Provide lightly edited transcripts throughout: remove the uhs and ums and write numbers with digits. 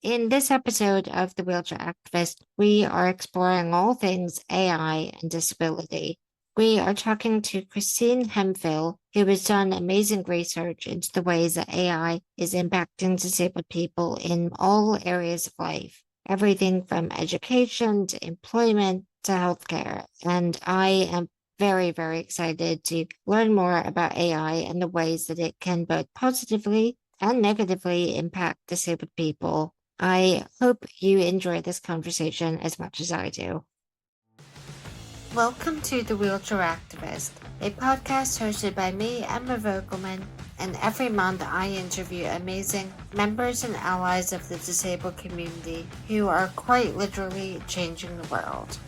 In this episode of The Wheelchair Activist, we are exploring all things AI and disability. We are talking to Christine Hemphill, who has done amazing research into the ways that AI is impacting disabled people in all areas of life, everything from education to employment to healthcare. And I am very, very excited to learn more about AI and the ways that it can both positively and negatively impact disabled people. I hope you enjoy this conversation as much as I do. Welcome to The Wheelchair Activist, a podcast hosted by me, Emma Vogelman, and every month I interview amazing members and allies of the disabled community who are quite literally changing the world.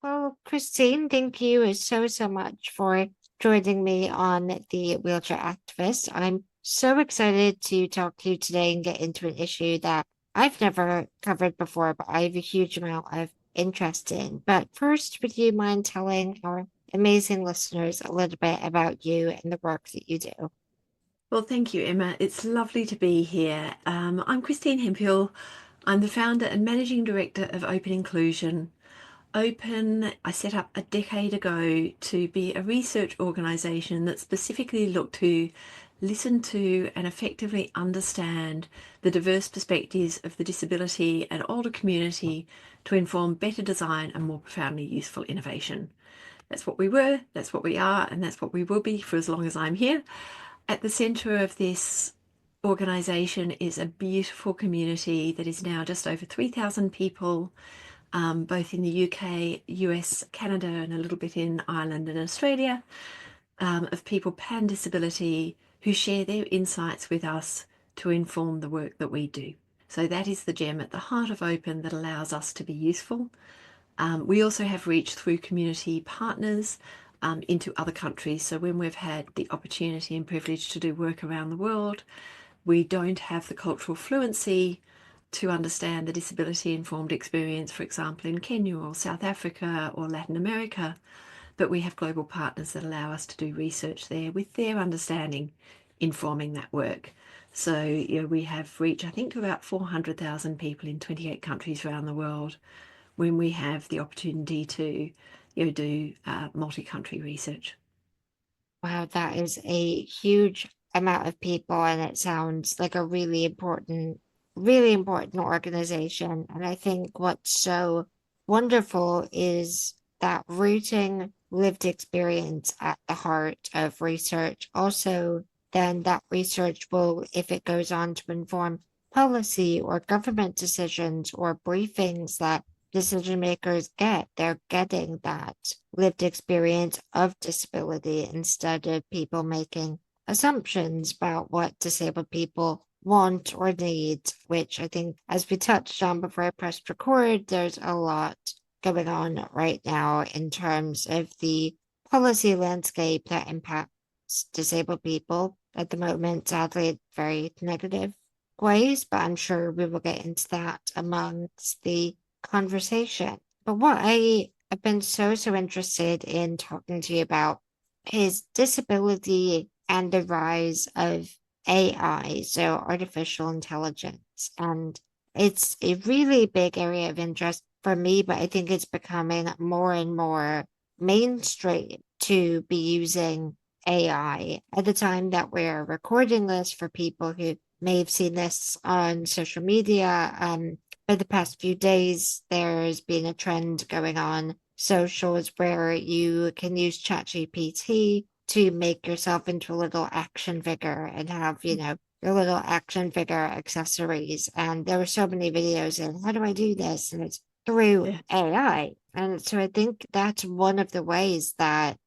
Well, Christine, thank you so much for joining me on The Wheelchair Activist. I'm so excited to talk to you today and get into an issue that I've never covered before, but I have a huge amount of interest in. But first, would you mind telling our amazing listeners a little bit about you and the work that you do? Well, thank you, Emma. It's lovely to be here. I'm Christine Hemphill. I'm the founder and managing director of Open Inclusion. Open, I set up a decade ago to be a research organisation that specifically looked to listen to and effectively understand the diverse perspectives of the disability and older community to inform better design and more profoundly useful innovation. That's what we were, that's what we are, and that's what we will be for as long as I'm here. At the centre of this organisation is a beautiful community that is now just over 3,000 people, both in the UK, US, Canada, and a little bit in Ireland and Australia, of people pan disability who share their insights with us to inform the work that we do. So that is the gem at the heart of Open that allows us to be useful. We also have reach through community partners into other countries. So when we've had the opportunity and privilege to do work around the world, we don't have the cultural fluency to understand the disability-informed experience, for example, in Kenya or South Africa or Latin America, but we have global partners that allow us to do research there with their understanding informing that work. So, we have reach, I think, to about 400,000 people in 28 countries around the world when we have the opportunity to do multi-country research. Wow, that is a huge amount of people, and it sounds like a really important organization. And I think what's so wonderful is that rooting lived experience at the heart of research. Also, then that research will, if it goes on to inform policy or government decisions or briefings that decision makers get. They're getting that lived experience of disability instead of people making assumptions about what disabled people want or need, which I think, as we touched on before I pressed record, there's a lot going on right now in terms of the policy landscape that impacts disabled people at the moment, sadly, very negative ways, but I'm sure we will get into that amongst the conversation. But what I have been so interested in talking to you about is disability and the rise of AI, so artificial intelligence. And it's a really big area of interest for me, but I think it's becoming more and more mainstream to be using AI. At the time that we're recording this, for people who may have seen this on social media, for the past few days, there's been a trend going on socials where you can use ChatGPT to make yourself into a little action figure and have, your little action figure accessories. And there were so many videos and how do I do this? And it's through Yeah. AI. And so I think that's one of the ways that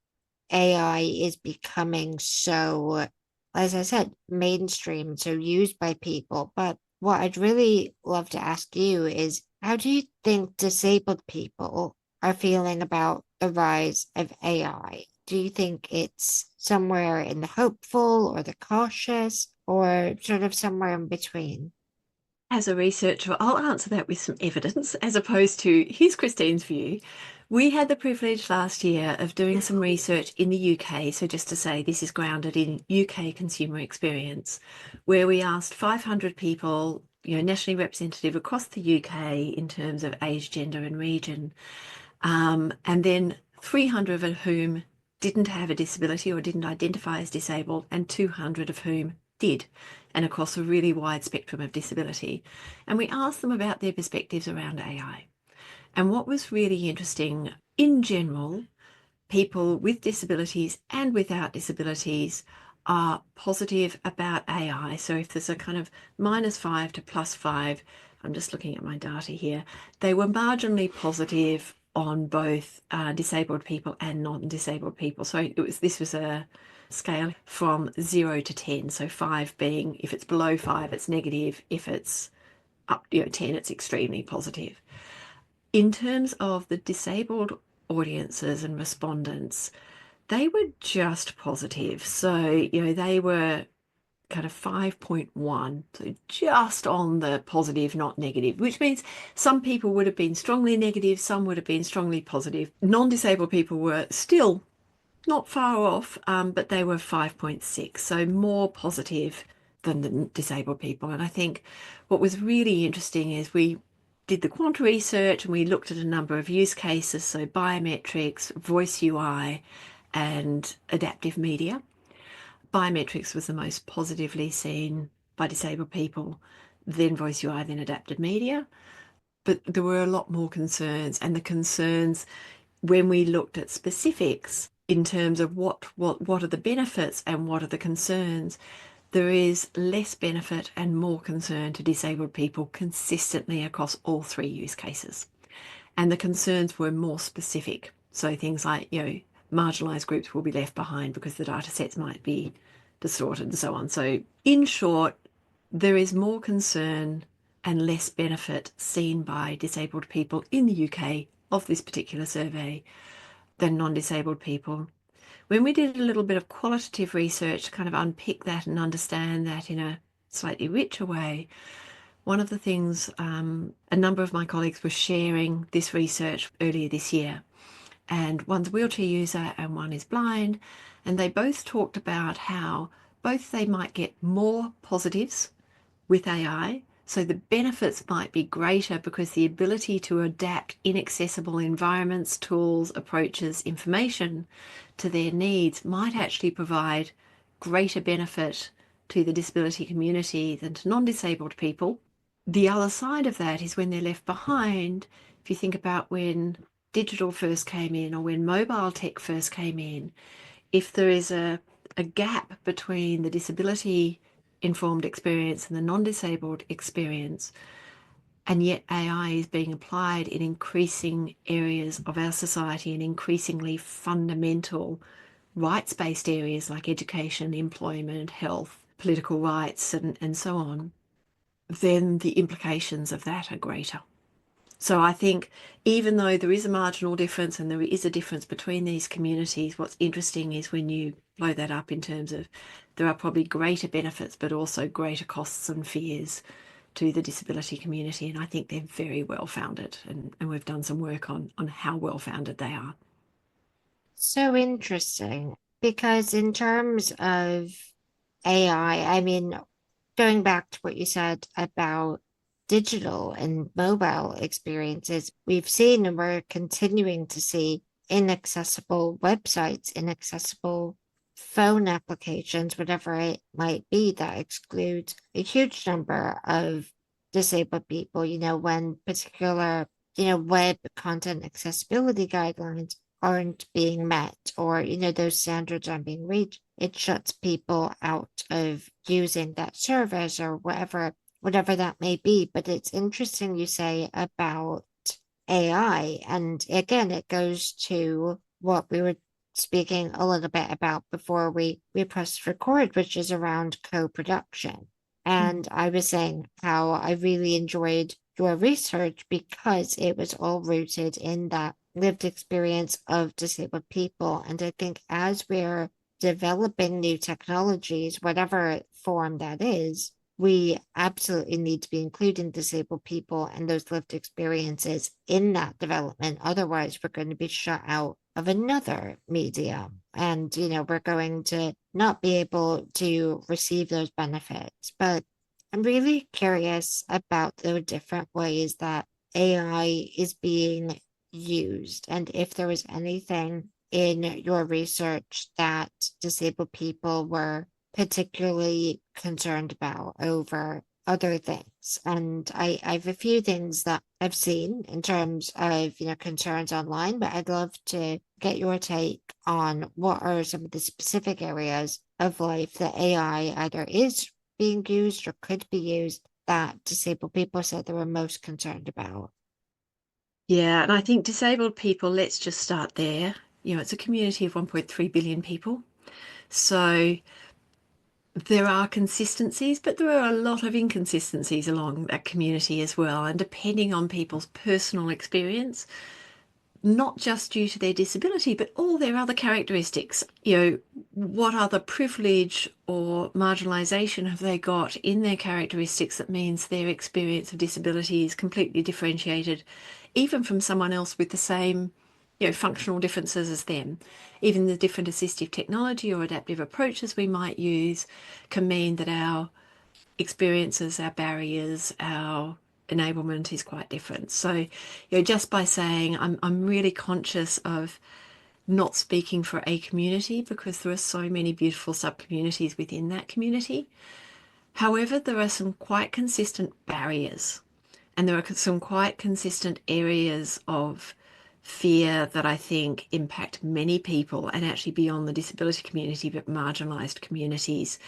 AI is becoming so, as I said, mainstream, so used by people. But what I'd really love to ask you is how do you think disabled people are feeling about the rise of AI? Do you think it's somewhere in the hopeful or the cautious or sort of somewhere in between? As a researcher, I'll answer that with some evidence as opposed to here's Christine's view. We had the privilege last year of doing some research in the UK. So, just to say, this is grounded in UK consumer experience, where we asked 500 people, nationally representative across the UK in terms of age, gender, and region, and then 300 of whom didn't have a disability or didn't identify as disabled, and 200 of whom did, and across a really wide spectrum of disability. And we asked them about their perspectives around AI. And what was really interesting, in general, people with disabilities and without disabilities are positive about AI. So if there's a kind of -5 to +5, I'm just looking at my data here, they were marginally positive on both disabled people and non-disabled people. So this was a scale from 0 to 10. So 5 being, if it's below 5, it's negative. If it's up, 10, it's extremely positive. In terms of the disabled audiences and respondents, they were just positive. So, they were kind of 5.1, so just on the positive, not negative, which means some people would have been strongly negative, some would have been strongly positive. Non-disabled people were still not far off, but they were 5.6, so more positive than the disabled people. And I think what was really interesting is we did the quant research and we looked at a number of use cases, so biometrics, voice UI, and adaptive media. Biometrics was the most positively seen by disabled people, then voice UI, then adaptive media. But there were a lot more concerns, and the concerns when we looked at specifics in terms of what are the benefits and what are the concerns, there is less benefit and more concern to disabled people consistently across all three use cases. And the concerns were more specific. So things like, marginalised groups will be left behind because the data sets might be distorted and so on. So in short, there is more concern and less benefit seen by disabled people in the UK of this particular survey than non-disabled people. When we did a little bit of qualitative research to kind of unpick that and understand that in a slightly richer way, one of the things a number of my colleagues were sharing this research earlier this year, and one's a wheelchair user and one is blind, and they both talked about how both they might get more positives with AI. So the benefits might be greater because the ability to adapt inaccessible environments, tools, approaches, information to their needs might actually provide greater benefit to the disability community than to non-disabled people. The other side of that is when they're left behind. If you think about when digital first came in or when mobile tech first came in, if there is a gap between the disability informed experience and the non-disabled experience, and yet AI is being applied in increasing areas of our society and increasingly fundamental rights-based areas like education, employment, health, political rights, and so on, then the implications of that are greater. So I think even though there is a marginal difference and there is a difference between these communities, what's interesting is when you blow that up in terms of there are probably greater benefits, but also greater costs and fears to the disability community. And I think they're very well founded. And we've done some work on how well founded they are. So interesting because in terms of AI, I mean, going back to what you said about digital and mobile experiences, we've seen and we're continuing to see inaccessible websites, inaccessible phone applications, whatever it might be, that excludes a huge number of disabled people, when particular, web content accessibility guidelines aren't being met or, those standards aren't being reached, it shuts people out of using that service or whatever that may be. But it's interesting you say about AI. And again, it goes to what we were speaking a little bit about before we pressed record, which is around co-production. Mm. And I was saying how I really enjoyed your research because it was all rooted in that lived experience of disabled people. And I think as we're developing new technologies, whatever form that is, we absolutely need to be including disabled people and those lived experiences in that development. Otherwise, we're going to be shut out of another medium. And, we're going to not be able to receive those benefits. But I'm really curious about the different ways that AI is being used, and if there was anything in your research that disabled people were particularly concerned about over other things. And I have a few things that I've seen in terms of, concerns online, but I'd love to get your take on what are some of the specific areas of life that AI either is being used or could be used that disabled people said they were most concerned about. Yeah, and I think disabled people, let's just start there. It's a community of 1.3 billion people. So there are consistencies, but there are a lot of inconsistencies along that community as well. And depending on people's personal experience, not just due to their disability, but all their other characteristics. What other privilege or marginalisation have they got in their characteristics that means their experience of disability is completely differentiated, even from someone else with the same, functional differences as them. Even the different assistive technology or adaptive approaches we might use can mean that our experiences, our barriers, our enablement is quite different. So, just by saying I'm really conscious of not speaking for a community because there are so many beautiful sub-communities within that community. However, there are some quite consistent barriers and there are some quite consistent areas of fear that I think impact many people and actually beyond the disability community, but marginalised communities,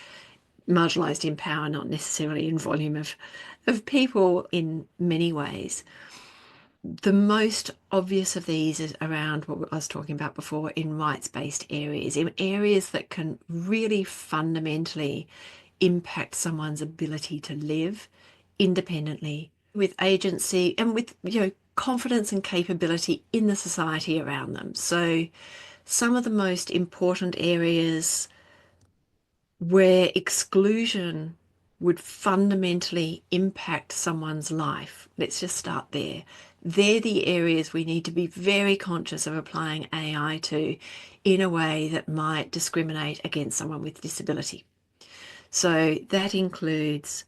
marginalised in power, not necessarily in volume of people in many ways. The most obvious of these is around what I was talking about before in rights-based areas, in areas that can really fundamentally impact someone's ability to live independently with agency and with, confidence and capability in the society around them. So some of the most important areas where exclusion would fundamentally impact someone's life. Let's just start there. They're the areas we need to be very conscious of applying AI to in a way that might discriminate against someone with disability. So that includes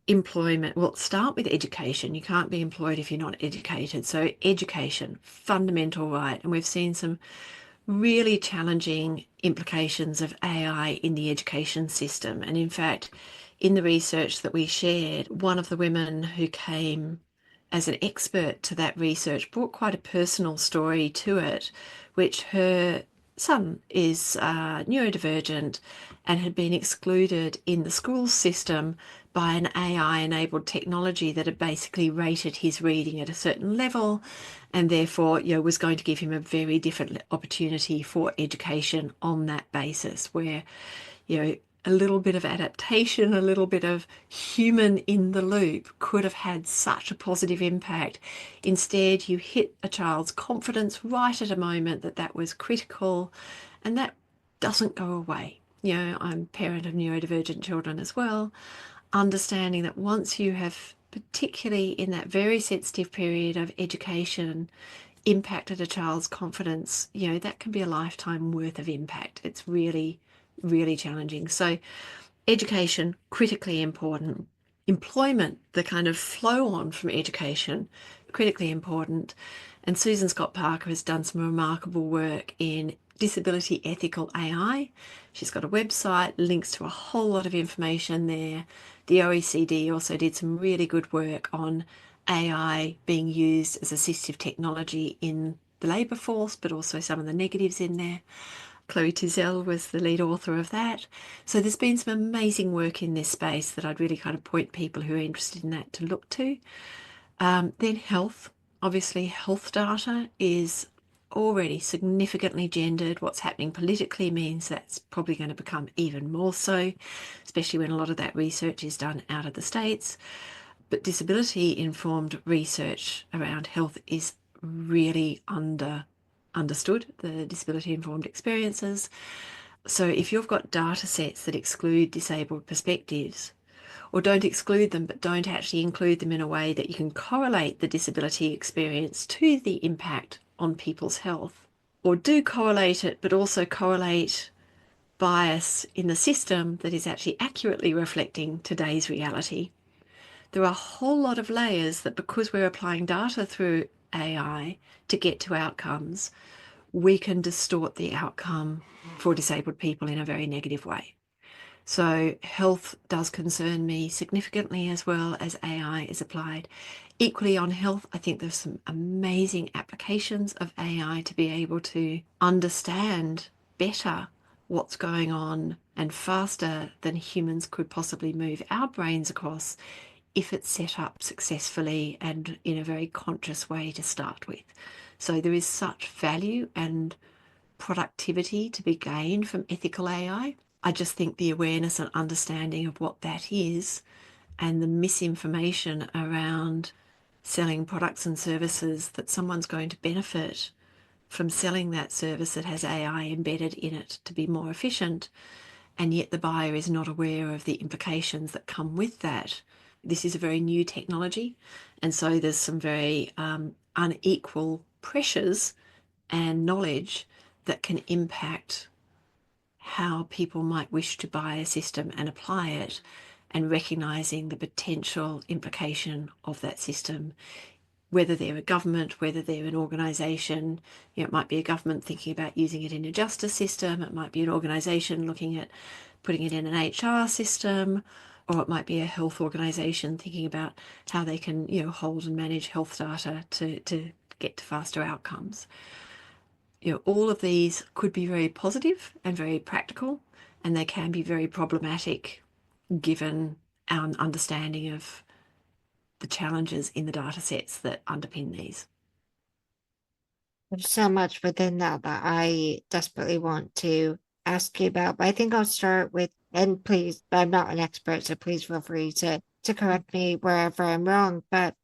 employment. Well, start with education. You can't be employed if you're not educated. So education, fundamental right. And we've seen some really challenging implications of AI in the education system. And in fact, in the research that we shared, one of the women who came as an expert to that research brought quite a personal story to it, which her son is neurodivergent and had been excluded in the school system by an AI-enabled technology that had basically rated his reading at a certain level and therefore, was going to give him a very different opportunity for education on that basis, where, a little bit of adaptation, a little bit of human in the loop could have had such a positive impact. Instead, you hit a child's confidence right at a moment that was critical, and that doesn't go away. I'm a parent of neurodivergent children as well, understanding that once you have, particularly in that very sensitive period of education, impacted a child's confidence, that can be a lifetime worth of impact. It's really, really challenging. So education, critically important. Employment, the kind of flow on from education, critically important. And Susan Scott Parker has done some remarkable work in disability ethical AI. She's got a website, links to a whole lot of information there. The OECD also did some really good work on AI being used as assistive technology in the labour force, but also some of the negatives in there. Chloe Tizell was the lead author of that. So there's been some amazing work in this space that I'd really kind of point people who are interested in that to look to. Then health. Obviously, health data is already significantly gendered. What's happening politically means that's probably going to become even more so, especially when a lot of that research is done out of the States. But disability informed research around health is really understood, the disability informed experiences. So if you've got data sets that exclude disabled perspectives, or don't exclude them, but don't actually include them in a way that you can correlate the disability experience to the impact on people's health. Or do correlate it, but also correlate bias in the system that is actually accurately reflecting today's reality. There are a whole lot of layers that, because we're applying data through AI to get to outcomes, we can distort the outcome for disabled people in a very negative way. So health does concern me significantly as well as AI is applied. Equally on health, I think there's some amazing applications of AI to be able to understand better what's going on and faster than humans could possibly move our brains across if it's set up successfully and in a very conscious way to start with. So there is such value and productivity to be gained from ethical AI. I just think the awareness and understanding of what that is and the misinformation around selling products and services that someone's going to benefit from selling that service that has AI embedded in it to be more efficient, and yet the buyer is not aware of the implications that come with that. This is a very new technology, and so there's some very unequal pressures and knowledge that can impact how people might wish to buy a system and apply it, and recognizing the potential implication of that system, whether they're a government, whether they're an organisation. It might be a government thinking about using it in a justice system, it might be an organisation looking at putting it in an HR system, or it might be a health organisation thinking about how they can, hold and manage health data to get to faster outcomes. All of these could be very positive and very practical, and they can be very problematic given our understanding of the challenges in the data sets that underpin these. There's so much within that that I desperately want to ask you about, but I think I'll start with, and please, I'm not an expert, so please feel free to correct me wherever I'm wrong, but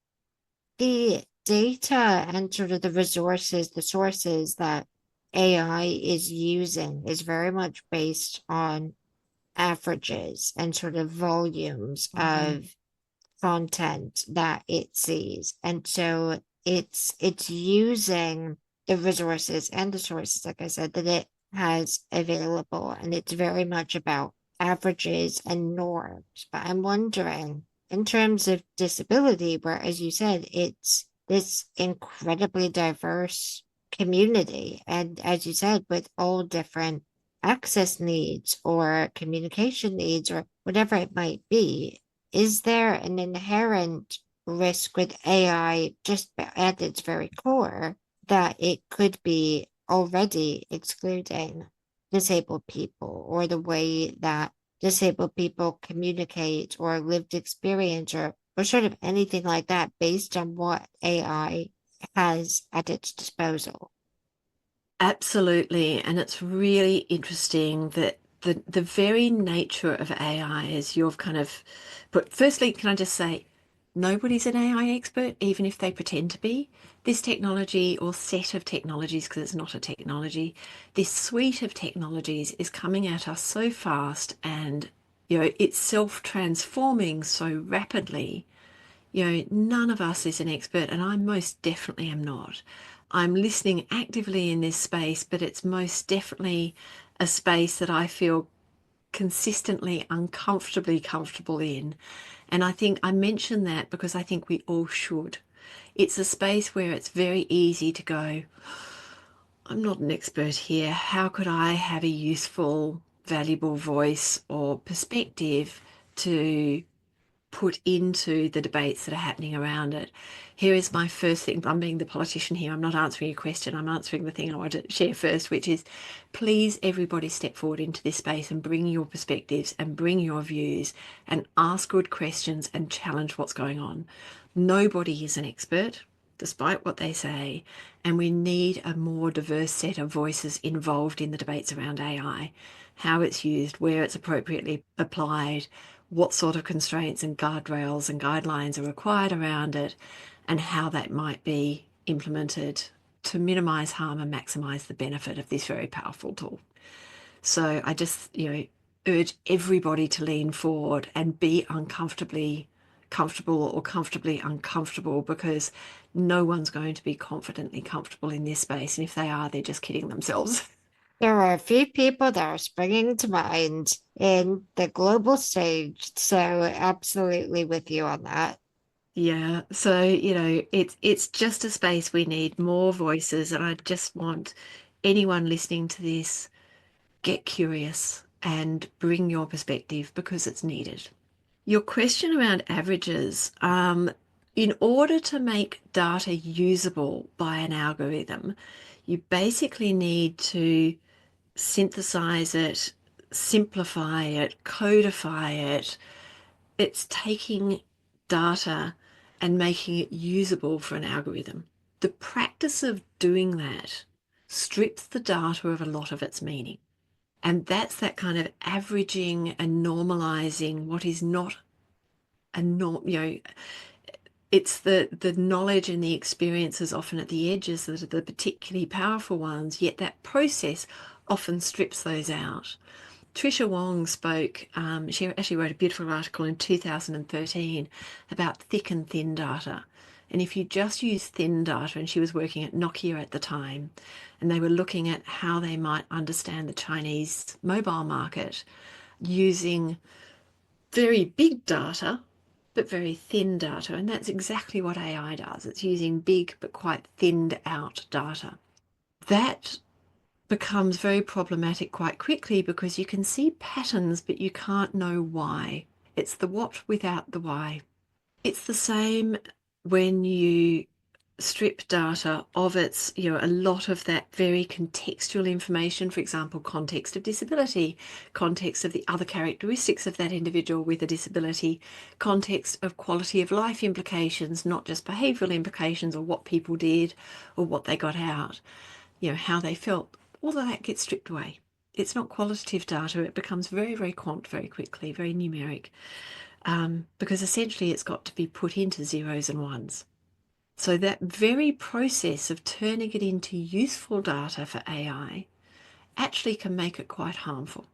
the data and sort of the resources, the sources that AI is using is very much based on averages and sort of volumes of content that it sees. And so it's using the resources and the sources, like I said, that it has available. And it's very much about averages and norms. But I'm wondering, in terms of disability, where, as you said, it's this incredibly diverse community. And as you said, with all different access needs or communication needs or whatever it might be, is there an inherent risk with AI just at its very core that it could be already excluding disabled people or the way that disabled people communicate or lived experience or sort of anything like that based on what AI has at its disposal? Absolutely. And it's really interesting that the very nature of AI is you've kind of but firstly, can I just say nobody's an AI expert, even if they pretend to be. This technology or set of technologies, because it's not a technology, this suite of technologies is coming at us so fast, and it's self-transforming so rapidly. None of us is an expert, and I most definitely am not. I'm listening actively in this space, but it's most definitely a space that I feel consistently uncomfortably comfortable in. And I think I mention that because I think we all should. It's a space where it's very easy to go, I'm not an expert here. How could I have a useful, valuable voice or perspective to put into the debates that are happening around it? Here is my first thing. I'm being the politician here. I'm not answering your question. I'm answering the thing I want to share first, which is please, everybody, step forward into this space and bring your perspectives and bring your views and ask good questions and challenge what's going on. Nobody is an expert, despite what they say, and we need a more diverse set of voices involved in the debates around AI, how it's used, where it's appropriately applied, what sort of constraints and guardrails and guidelines are required around it, and how that might be implemented to minimize harm and maximize the benefit of this very powerful tool. So I just, urge everybody to lean forward and be uncomfortably comfortable or comfortably uncomfortable, because no one's going to be confidently comfortable in this space. And if they are, they're just kidding themselves. There are a few people that are springing to mind in the global stage, so absolutely with you on that. Yeah, so it's just a space we need more voices, and I just want anyone listening to this, get curious and bring your perspective because it's needed. Your question around averages, in order to make data usable by an algorithm, you basically need to synthesize it, simplify it, codify it. It's taking data and making it usable for an algorithm. The practice of doing that strips the data of a lot of its meaning. And that's that kind of averaging and normalizing what is not a norm, it's the knowledge and the experiences often at the edges that are the particularly powerful ones, yet that process often strips those out. Trisha Wong spoke, she actually wrote a beautiful article in 2013 about thick and thin data. And if you just use thin data, and she was working at Nokia at the time, and they were looking at how they might understand the Chinese mobile market using very big data, but very thin data. And that's exactly what AI does. It's using big but quite thinned out data. That becomes very problematic quite quickly because you can see patterns, but you can't know why. It's the what without the why. It's the same when you strip data of its, a lot of that very contextual information, for example, context of disability, context of the other characteristics of that individual with a disability, context of quality of life implications, not just behavioural implications or what people did or what they got out, how they felt. All of that gets stripped away. It's not qualitative data. It becomes very, very quant very quickly, very numeric, because essentially it's got to be put into zeros and ones. So that very process of turning it into useful data for AI actually can make it quite harmful,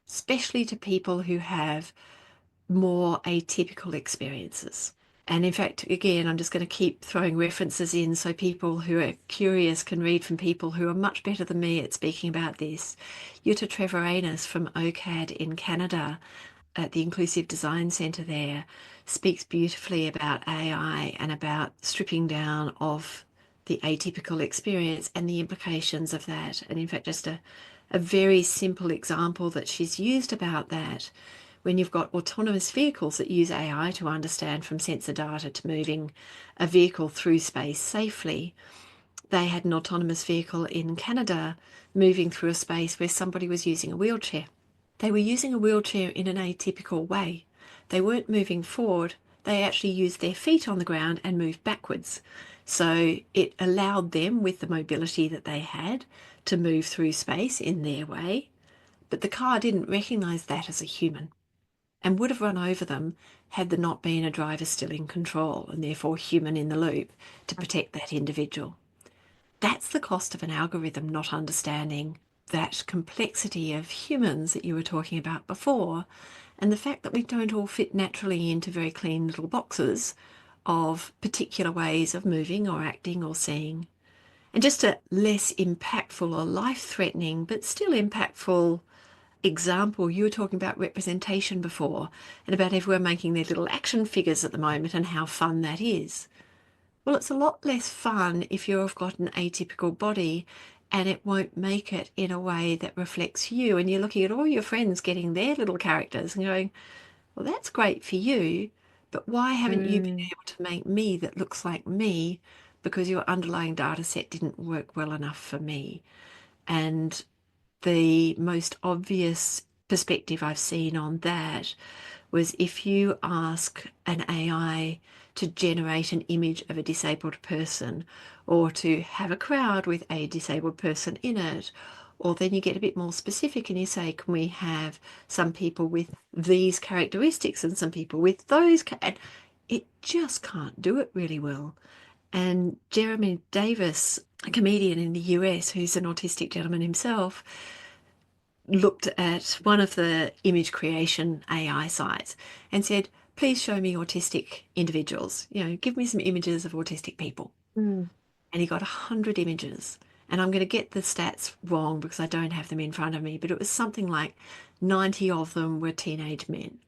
especially to people who have more atypical experiences. And in fact, again, I'm just going to keep throwing references in so people who are curious can read from people who are much better than me at speaking about this. Jutta Treviranus from OCAD in Canada at the Inclusive Design Centre there speaks beautifully about AI and about stripping down of the atypical experience and the implications of that. And in fact, just a very simple example that she's used about that, when you've got autonomous vehicles that use AI to understand from sensor data to moving a vehicle through space safely. They had an autonomous vehicle in Canada moving through a space where somebody was using a wheelchair. They were using a wheelchair in an atypical way. They weren't moving forward, they actually used their feet on the ground and moved backwards. So it allowed them, with the mobility that they had, to move through space in their way. But the car didn't recognise that as a human and would have run over them had there not been a driver still in control and therefore human in the loop to protect that individual. That's the cost of an algorithm not understanding that complexity of humans that you were talking about before, and the fact that we don't all fit naturally into very clean little boxes of particular ways of moving or acting or seeing. And just a less impactful or life-threatening, but still impactful example, you were talking about representation before and about everyone making their little action figures at the moment and how fun that is. Well, it's a lot less fun if you've got an atypical body and it won't make it in a way that reflects you. And you're looking at all your friends getting their little characters and going, well, that's great for you, but why haven't you been Mm. able to make me that looks like me because your underlying data set didn't work well enough for me? And the most obvious perspective I've seen on that was if you ask an AI to generate an image of a disabled person or to have a crowd with a disabled person in it, or then you get a bit more specific and you say, can we have some people with these characteristics and some people with those? And it just can't do it really well. And Jeremy Davis, a comedian in the US who's an autistic gentleman himself, looked at one of the image creation AI sites and said, please show me autistic individuals. Give me some images of autistic people. Mm, And he got 100 images. And I'm going to get the stats wrong because I don't have them in front of me, but it was something like 90 of them were teenage men.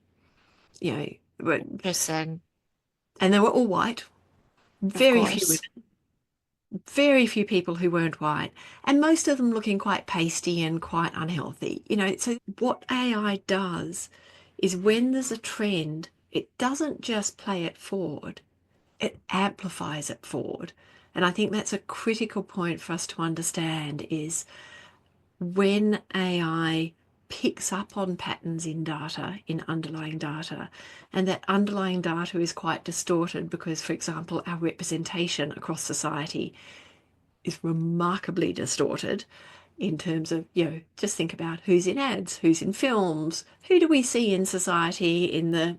You know, interesting, and they were all white, of very few course. women, very few people who weren't white, and most of them looking quite pasty and quite unhealthy. So what AI does is when there's a trend, it doesn't just play it forward, it amplifies it forward. And I think that's a critical point for us to understand is when AI picks up on patterns in data, in underlying data, and that underlying data is quite distorted because, for example, our representation across society is remarkably distorted in terms of, just think about who's in ads, who's in films, who do we see in society in the,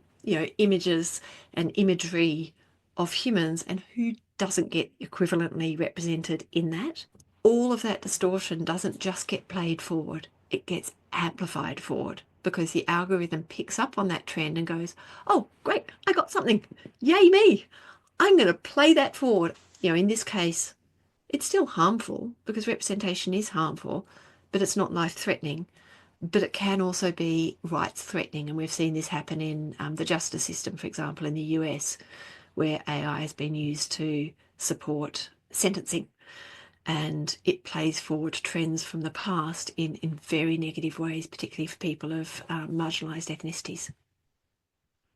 images and imagery of humans, and who doesn't get equivalently represented in that. All of that distortion doesn't just get played forward, it gets amplified forward because the algorithm picks up on that trend and goes, oh, great, I got something. Yay, me. I'm going to play that forward. In this case, it's still harmful because representation is harmful, but it's not life threatening. But it can also be rights threatening. And we've seen this happen in the justice system, for example, in the US, where AI has been used to support sentencing. And it plays forward trends from the past in very negative ways, particularly for people of marginalised ethnicities.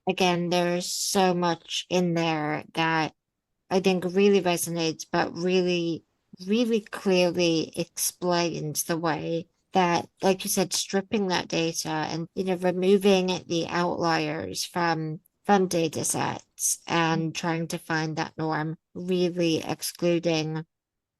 Again, there's so much in there that I think really resonates, but really, really clearly explains the way that, like you said, stripping that data and, removing the outliers from data sets and trying to find that norm, really excluding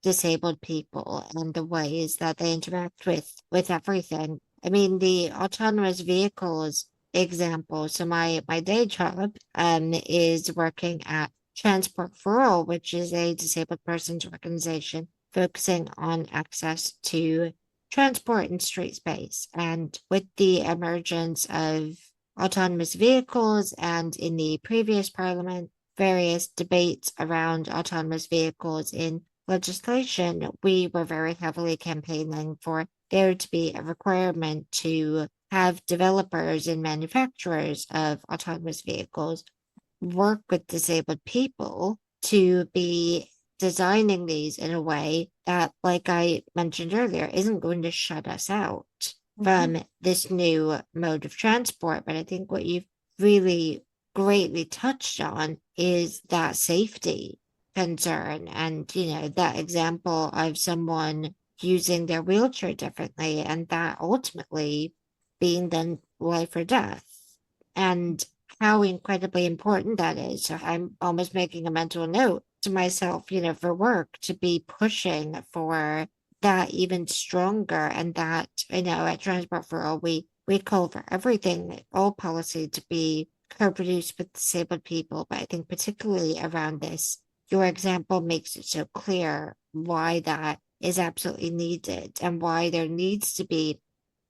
disabled people and the ways that they interact with everything. I mean, the autonomous vehicles example. So my day job is working at Transport for All, which is a disabled persons organization focusing on access to transport and street space. And with the emergence of autonomous vehicles and in the previous parliament, various debates around autonomous vehicles in legislation, we were very heavily campaigning for there to be a requirement to have developers and manufacturers of autonomous vehicles work with disabled people to be designing these in a way that, like I mentioned earlier, isn't going to shut us out Mhm. from this new mode of transport. But I think what you've really greatly touched on is that safety concern and, that example of someone using their wheelchair differently and that ultimately being then life or death. And how incredibly important that is. So I'm almost making a mental note to myself, for work to be pushing for that even stronger and that, at Transport for All, we call for everything, all policy to be co-produced with disabled people. But I think particularly around this, your example makes it so clear why that is absolutely needed and why there needs to be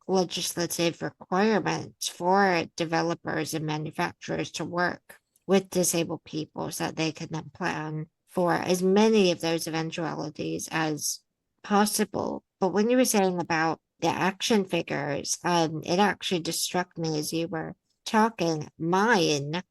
legislative requirements for developers and manufacturers to work with disabled people so that they can then plan for as many of those eventualities as possible. But when you were saying about the action figures, it actually just struck me as you were talking. Mine,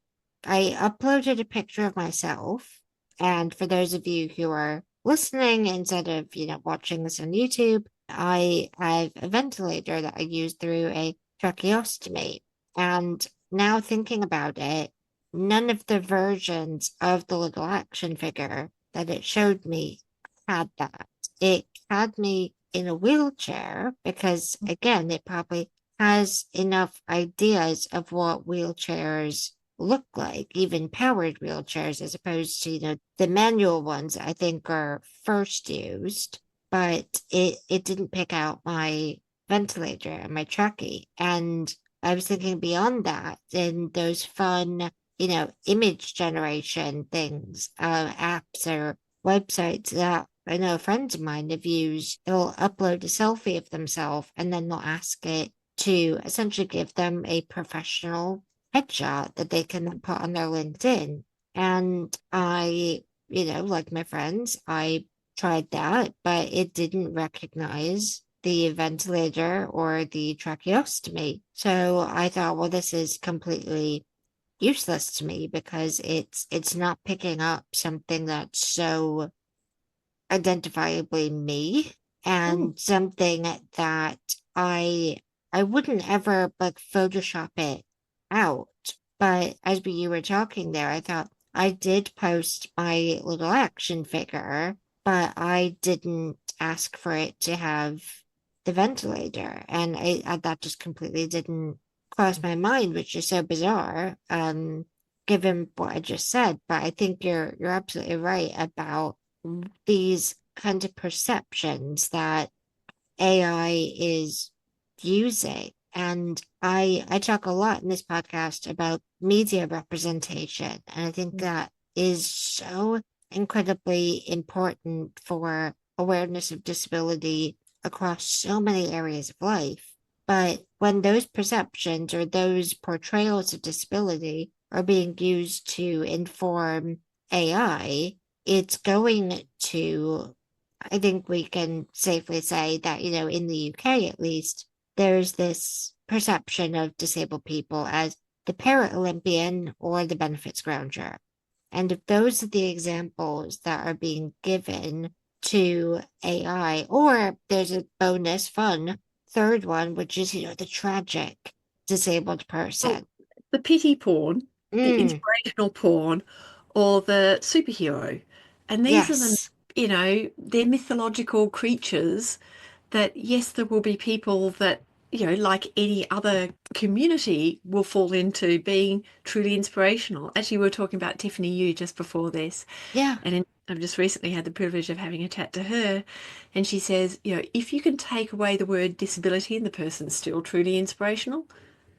I uploaded a picture of myself. And for those of you who are listening instead of, watching this on YouTube, I have a ventilator that I use through a tracheostomy. And now thinking about it, none of the versions of the little action figure that it showed me had that. It had me in a wheelchair because, again, it probably has enough ideas of what wheelchairs look like, even powered wheelchairs, as opposed to, the manual ones I think are first used, but it didn't pick out my ventilator and my trachea. And I was thinking beyond that, in those fun, image generation things, apps or websites that I know friends of mine have used, they'll upload a selfie of themselves and then they'll ask it to essentially give them a professional headshot that they can then put on their LinkedIn. And like my friends, I tried that, but it didn't recognize the ventilator or the tracheostomy. So I thought, well, this is completely useless to me because it's not picking up something that's so identifiably me Mm, and something that I I wouldn't ever like Photoshop it out. But as you were talking there, I thought I did post my little action figure, but I didn't ask for it to have the ventilator. And that just completely didn't cross my mind, which is so bizarre, given what I just said. But I think you're absolutely right about these kind of perceptions that AI is using. And I talk a lot in this podcast about media representation. And I think that is so incredibly important for awareness of disability across so many areas of life. But when those perceptions or those portrayals of disability are being used to inform AI, it's going to, I think we can safely say that, in the UK at least, there's this perception of disabled people as the para-Olympian or the benefits grounder. And if those are the examples that are being given to AI, or there's a bonus fun third one, which is, the tragic disabled well, person. the pity porn, the Mm, inspirational porn, or the superhero. And these are yes. they're mythological creatures that, yes, there will be people that, like any other community, will fall into being truly inspirational. Actually, we were talking about Tiffany Yu just before this, Yeah. and I've just recently had the privilege of having a chat to her, and she says, if you can take away the word disability and the person's still truly inspirational,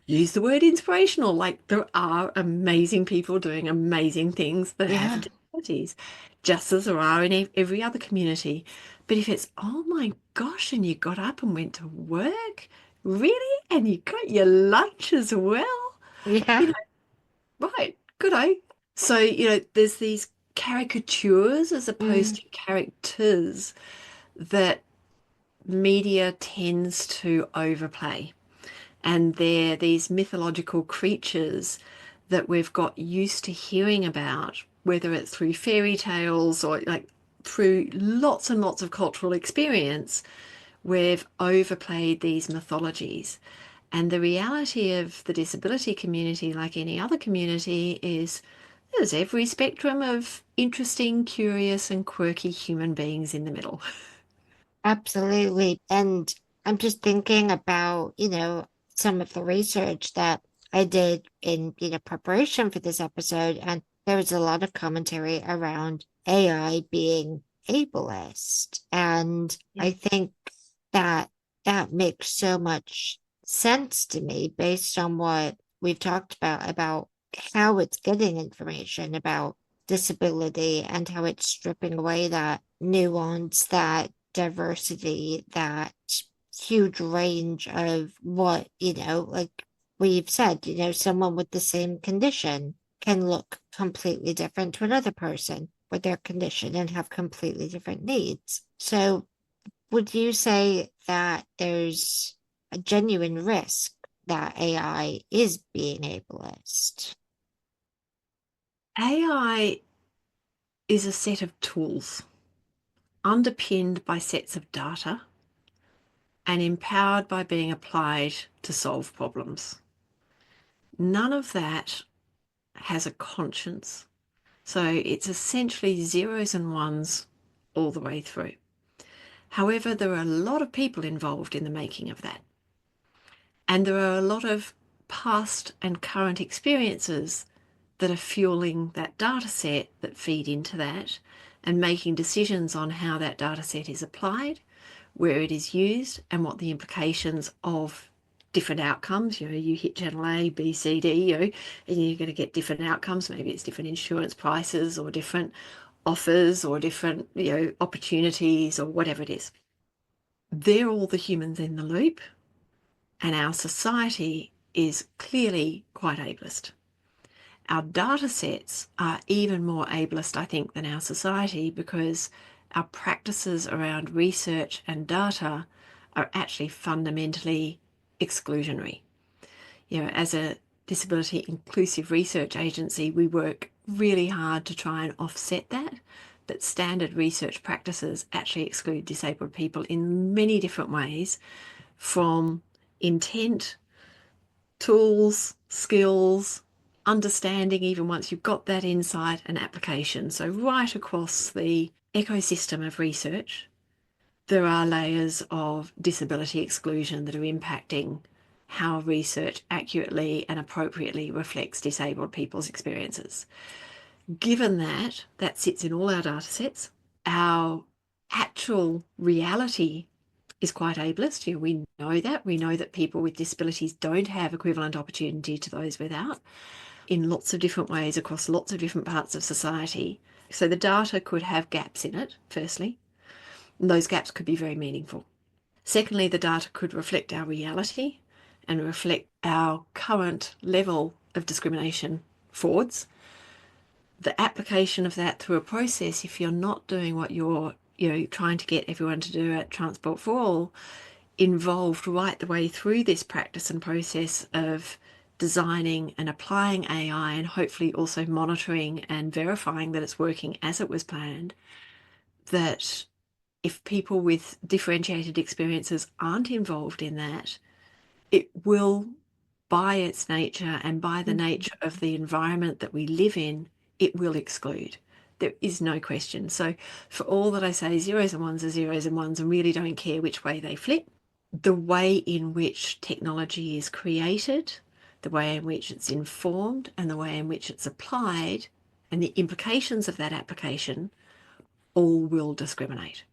use the word inspirational. Like, there are amazing people doing amazing things that have Yeah. disabilities, just as there are in every other community. But if it's, oh my gosh, and you got up and went to work, really? And you got your lunch as well? You Yeah. know, right, good, eh? So, there's these caricatures as opposed Mm, to characters that media tends to overplay. And they're these mythological creatures that we've got used to hearing about, whether it's through fairy tales or like through lots and lots of cultural experience. We've overplayed these mythologies. And the reality of the disability community, like any other community, is there's every spectrum of interesting, curious, and quirky human beings in the middle. absolutely. And I'm just thinking about, some of the research that I did in, preparation for this episode. And there was a lot of commentary around AI being ableist. And Yeah. I think that that makes so much sense to me based on what we've talked about how it's getting information about disability and how it's stripping away that nuance, that diversity, that huge range of what, like we've said, someone with the same condition can look completely different to another person with their condition and have completely different needs. So would you say that there's a genuine risk that AI is being ableist? AI is a set of tools underpinned by sets of data and empowered by being applied to solve problems. None of that has a conscience. So it's essentially zeros and ones all the way through. However, there are a lot of people involved in the making of that. And there are a lot of past and current experiences that are fueling that data set that feed into that and making decisions on how that data set is applied, where it is used, and what the implications of different outcomes. You hit channel A, B, C, D, and you're going to get different outcomes. Maybe it's different insurance prices or different offers or different, opportunities or whatever it is. They're all the humans in the loop, and our society is clearly quite ableist. Our data sets are even more ableist, I think, than our society because our practices around research and data are actually fundamentally exclusionary. As a disability inclusive research agency, we work really hard to try and offset that. But standard research practices actually exclude disabled people in many different ways, from intent, tools, skills, understanding, even once you've got that insight and application. So, right across the ecosystem of research, there are layers of disability exclusion that are impacting how research accurately and appropriately reflects disabled people's experiences. Given that that sits in all our data sets, our actual reality is quite ableist. We know that. We know that people with disabilities don't have equivalent opportunity to those without in lots of different ways across lots of different parts of society. So the data could have gaps in it, firstly, and those gaps could be very meaningful. Secondly, the data could reflect our reality and reflect our current level of discrimination frauds. The application of that through a process, if you're not doing what you're trying to get everyone to do at Transport for All, involved right the way through this practice and process of designing and applying AI and hopefully also monitoring and verifying that it's working as it was planned, that if people with differentiated experiences aren't involved in that, it will, by its nature and by the nature of the environment that we live in, it will exclude. There is no question. So, for all that I say, zeros and ones are zeros and ones and really don't care which way they flip, the way in which technology is created, the way in which it's informed, and the way in which it's applied, and the implications of that application all will discriminate.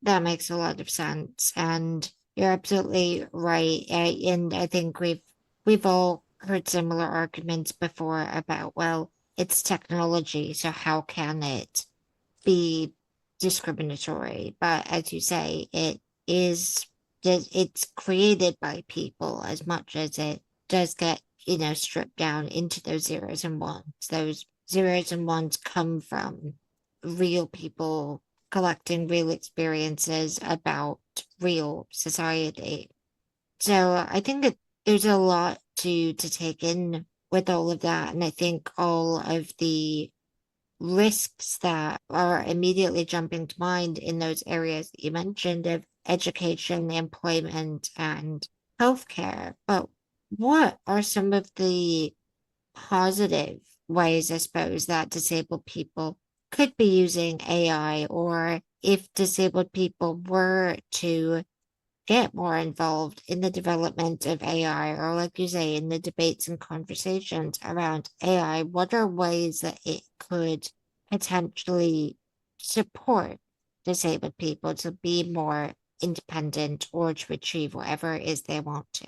That makes a lot of sense, and you're absolutely right. And I think we've all heard similar arguments before about, well, it's technology, so how can it be discriminatory? But as you say, is it's created by people as much as it does get, stripped down into those zeros and ones. Those zeros and ones come from real people collecting real experiences about real society. So I think there's a lot to take in with all of that. And I think all of the risks that are immediately jumping to mind in those areas that you mentioned of education, employment, and healthcare. But what are some of the positive ways, I suppose, that disabled people could be using AI, or if disabled people were to get more involved in the development of AI, or like you say, in the debates and conversations around AI, what are ways that it could potentially support disabled people to be more independent or to achieve whatever it is they want to?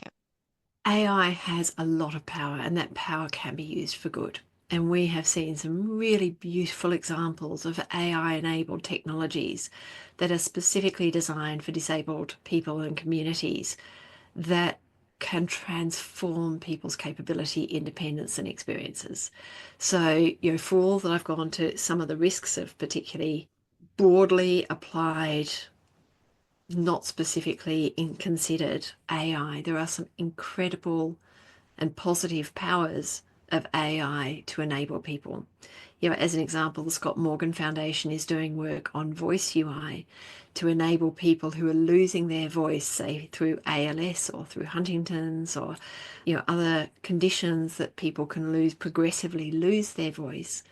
AI has a lot of power, and that power can be used for good. And we have seen some really beautiful examples of AI enabled technologies that are specifically designed for disabled people and communities that can transform people's capability, independence, and experiences. So, for all that I've gone to some of the risks of particularly broadly applied, not specifically in considered AI, there are some incredible and positive powers of AI to enable people. As an example, the Scott Morgan Foundation is doing work on voice UI to enable people who are losing their voice, say through ALS or through Huntington's or other conditions that people can progressively lose their voice,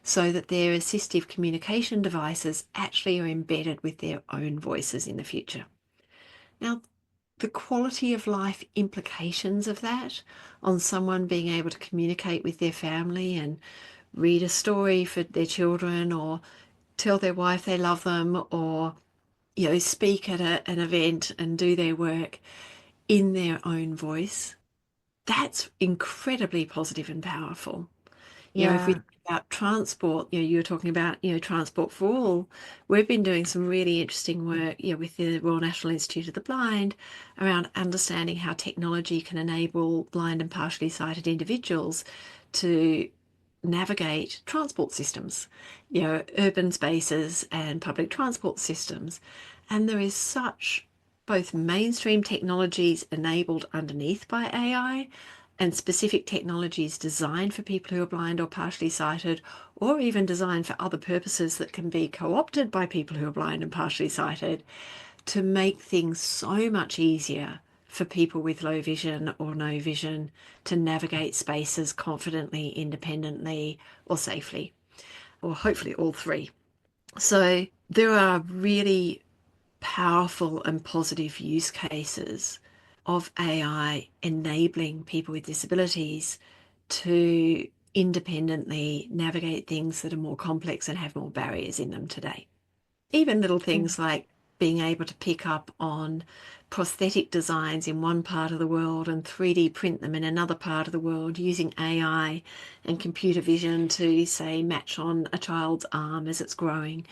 so that their assistive communication devices actually are embedded with their own voices in the future. Now, the quality of life implications of that on someone being able to communicate with their family and read a story for their children or tell their wife they love them or speak at an event and do their work in their own voice, that's incredibly positive and powerful. If we Yeah. think about transport, you were talking about, transport for all. We've been doing some really interesting work, with the Royal National Institute of the Blind around understanding how technology can enable blind and partially sighted individuals to navigate transport systems, urban spaces and public transport systems. And there is such both mainstream technologies enabled underneath by AI and specific technologies designed for people who are blind or partially sighted, or even designed for other purposes that can be co-opted by people who are blind and partially sighted to make things so much easier for people with low vision or no vision to navigate spaces confidently, independently, or safely, or hopefully all three. So there are really powerful and positive use cases of AI enabling people with disabilities to independently navigate things that are more complex and have more barriers in them today. Even little things like being able to pick up on prosthetic designs in one part of the world and 3D print them in another part of the world using AI and computer vision to, say, match on a child's arm as it's growing.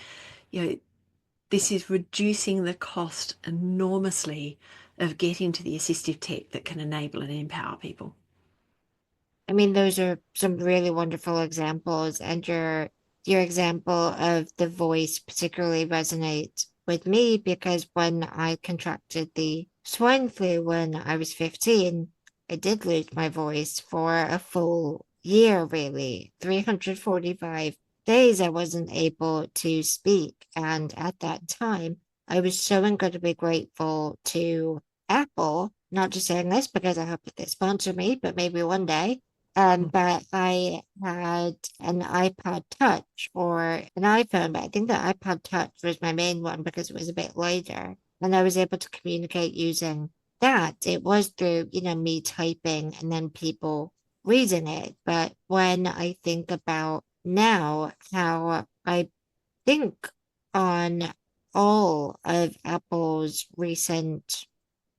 This is reducing the cost enormously of getting to the assistive tech that can enable and empower people. I mean, those are some really wonderful examples, and your example of the voice particularly resonates with me because when I contracted the swine flu when I was 15, I did lose my voice for a full year, really. 345 days I wasn't able to speak. And at that time, I was so incredibly grateful to Apple, not just saying this because I hope that they sponsor me, but maybe one day but I had an iPod Touch or an iPhone, but I think the iPod Touch was my main one because it was a bit lighter. And I was able to communicate using that. It was through, me typing and then people reading it. But when I think about now how I think on all of Apple's recent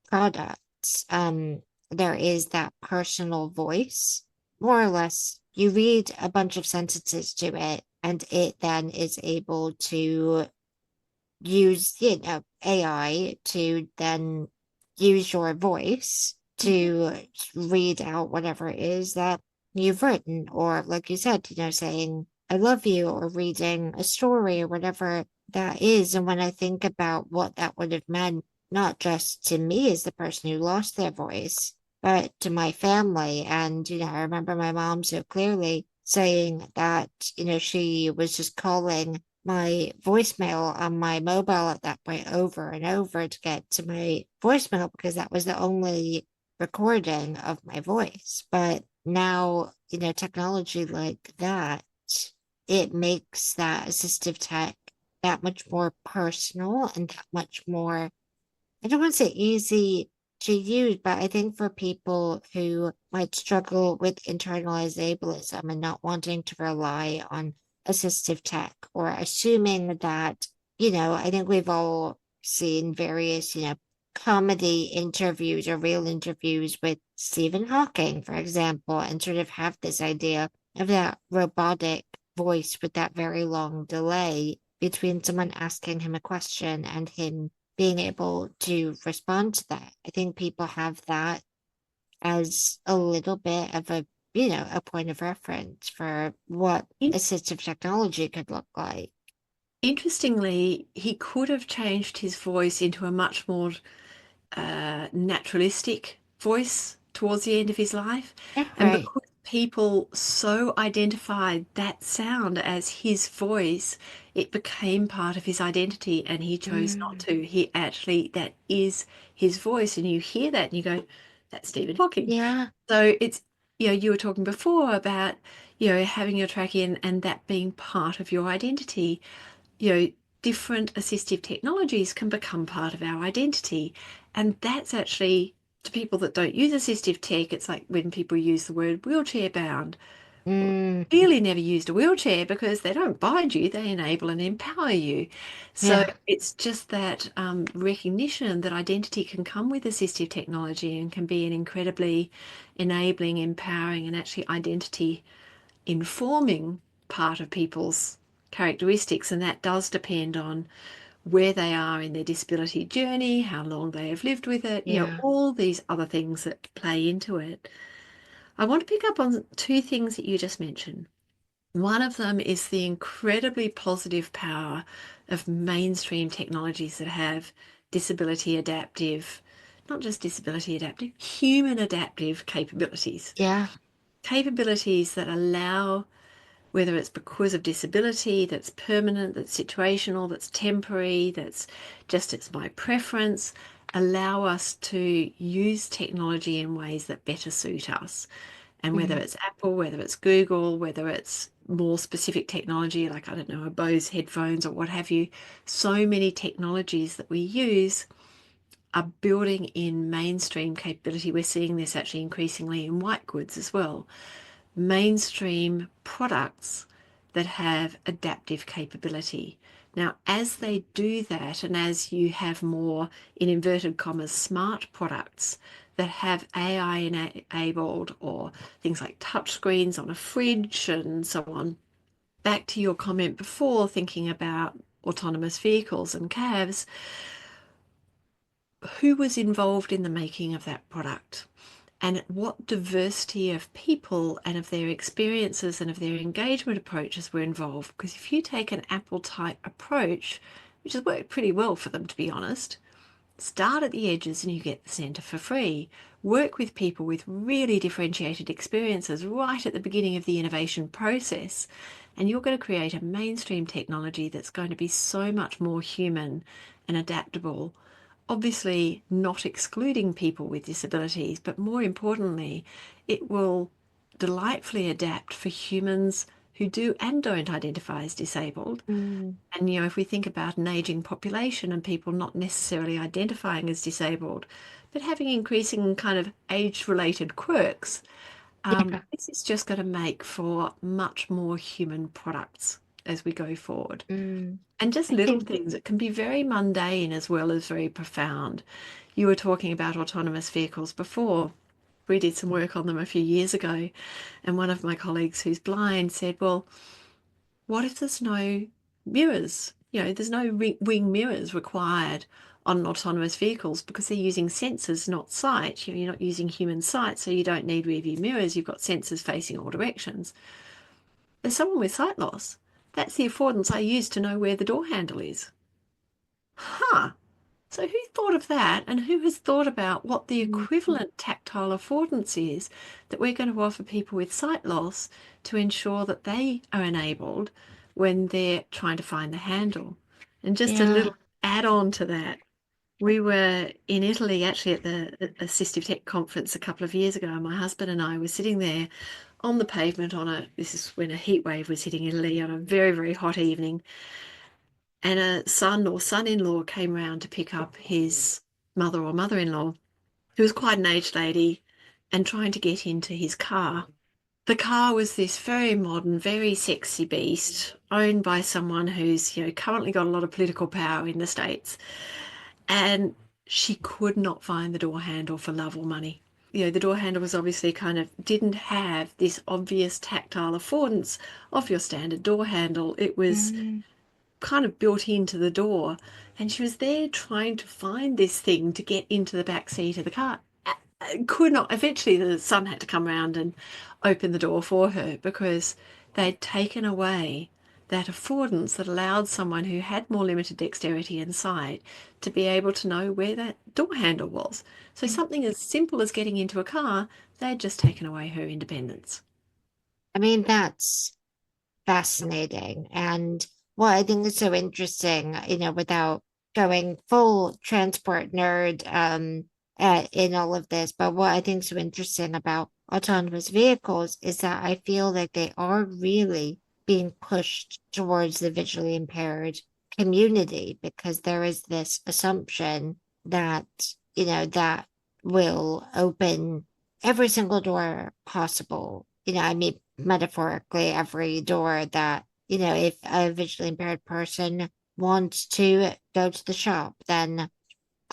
products, there is that personal voice. More or less, you read a bunch of sentences to it, and it then is able to use, AI to then use your voice to read out whatever it is that you've written, or like you said, saying, I love you, or reading a story, or whatever that is. And when I think about what that would have meant, not just to me as the person who lost their voice, but to my family. And, I remember my mom so clearly saying that, she was just calling my voicemail on my mobile at that point over and over to get to my voicemail because that was the only recording of my voice. But now, technology like that, it makes that assistive tech that much more personal and that much more, I don't want to say easy to use, but I think for people who might struggle with internalized ableism and not wanting to rely on assistive tech or assuming that, I think we've all seen various, comedy interviews or real interviews with Stephen Hawking, for example, and sort of have this idea of that robotic voice with that very long delay between someone asking him a question and him being able to respond to that. I think people have that as a little bit of a point of reference for what In- assistive technology could look like. Interestingly, he could have changed his voice into a much more naturalistic voice towards the end of his life. Yeah, And right. because people so identified that sound as his voice, it became part of his identity and he chose not Mm, to. He actually, that is his voice. And you hear that and you go, that's Stephen Hawking. yeah. So it's, you were talking before about, having your track in and that being part of your identity. you know, Different assistive technologies can become part of our identity. And that's actually, to people that don't use assistive tech, it's like when people use the word wheelchair bound. Well, Mm, really never used a wheelchair because they don't bind you, they enable and empower you. So yeah. it's just that recognition that identity can come with assistive technology and can be an incredibly enabling, empowering, and actually identity informing part of people's characteristics, and that does depend on where they are in their disability journey, how long they have lived with it, Yeah. all these other things that play into it. I want to pick up on two things that you just mentioned. One of them is the incredibly positive power of mainstream technologies that have disability adaptive, not just disability adaptive, human adaptive capabilities. Yeah. Capabilities that allow, whether it's because of disability that's permanent, that's situational, that's temporary, that's just it's my preference, allow us to use technology in ways that better suit us. And whether Mm. it's Apple, whether it's Google, whether it's more specific technology like, I don't know, a Bose headphones or what have you, so many technologies that we use are building in mainstream capability. We're seeing this actually increasingly in white goods as well. Mainstream products that have adaptive capability. Now, as they do that, and as you have more, in inverted commas, smart products that have AI enabled or things like touchscreens on a fridge and so on, back to your comment before, thinking about autonomous vehicles and cabs, who was involved in the making of that product? And what diversity of people and of their experiences and of their engagement approaches were involved. Because if you take an Apple type approach, which has worked pretty well for them, to be honest, start at the edges and you get the centre for free. Work with people with really differentiated experiences right at the beginning of the innovation process, and you're going to create a mainstream technology that's going to be so much more human and adaptable. Obviously, not excluding people with disabilities, but more importantly, it will delightfully adapt for humans who do and don't identify as disabled. Mm. And, if we think about an aging population and people not necessarily identifying as disabled, but having increasing kind of age-related quirks, Yeah. this is just going to make for much more human products as we go forward. Mm. And just I little think, things that can be very mundane as well as very profound. You were talking about autonomous vehicles before. We did some work on them a few years ago, and one of my colleagues who's blind said, well, what if there's no mirrors? There's no wing mirrors required on autonomous vehicles because they're using sensors, not sight. You're not using human sight, so you don't need rear view mirrors. You've got sensors facing all directions. As someone with sight loss, that's the affordance I use to know where the door handle is. Huh. So who thought of that, and who has thought about what the mm, equivalent tactile affordance is that we're going to offer people with sight loss to ensure that they are enabled when they're trying to find the handle? And just a yeah. little add on to that, we were in Italy actually at the Assistive Tech conference a couple of years ago, and my husband and I were sitting there on the pavement this is when a heat wave was hitting Italy on a very, very hot evening, and a son or son-in-law came round to pick up his mother or mother-in-law, who was quite an aged lady, and trying to get into his car. The car was this very modern, very sexy beast owned by someone who's, currently got a lot of political power in the States. And she could not find the door handle for love or money. The door handle was obviously didn't have this obvious tactile affordance of your standard door handle. It was Mm. kind of built into the door, and she was there trying to find this thing to get into the back seat of the car. Could not. Eventually, the son had to come round and open the door for her because they'd taken away that affordance that allowed someone who had more limited dexterity and sight to be able to know where that door handle was. So something as simple as getting into a car, they'd just taken away her independence. I mean, that's fascinating. And what I think is so interesting, without going full transport nerd in all of this, but what I think is so interesting about autonomous vehicles is that I feel like they are really being pushed towards the visually impaired community because there is this assumption that, that will open every single door possible. I mean, metaphorically, every door that, if a visually impaired person wants to go to the shop, then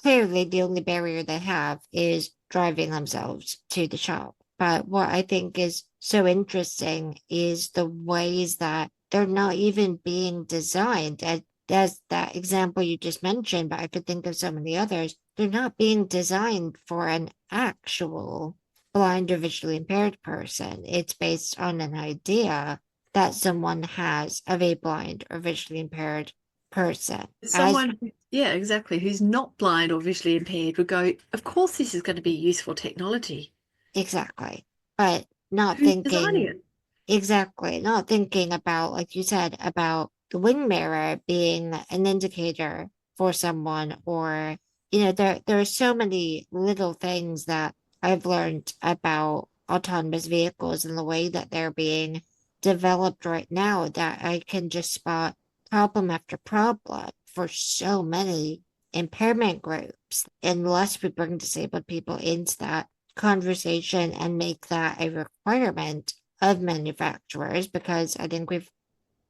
clearly the only barrier they have is driving themselves to the shop. But what I think is so interesting is the ways that they're not even being designed. And there's that example you just mentioned, but I could think of so many others. They're not being designed for an actual blind or visually impaired person. It's based on an idea that someone has of a blind or visually impaired person. As Someone, yeah, exactly, who's not blind or visually impaired would go, of course, this is going to be useful technology. exactly, but not Who's designing thinking it? exactly, not thinking about, like you said, about the wing mirror being an indicator for someone, or, there are so many little things that I've learned about autonomous vehicles and the way that they're being developed right now that I can just spot problem after problem for so many impairment groups, unless we bring disabled people into that conversation and make that a requirement of manufacturers, because I think we've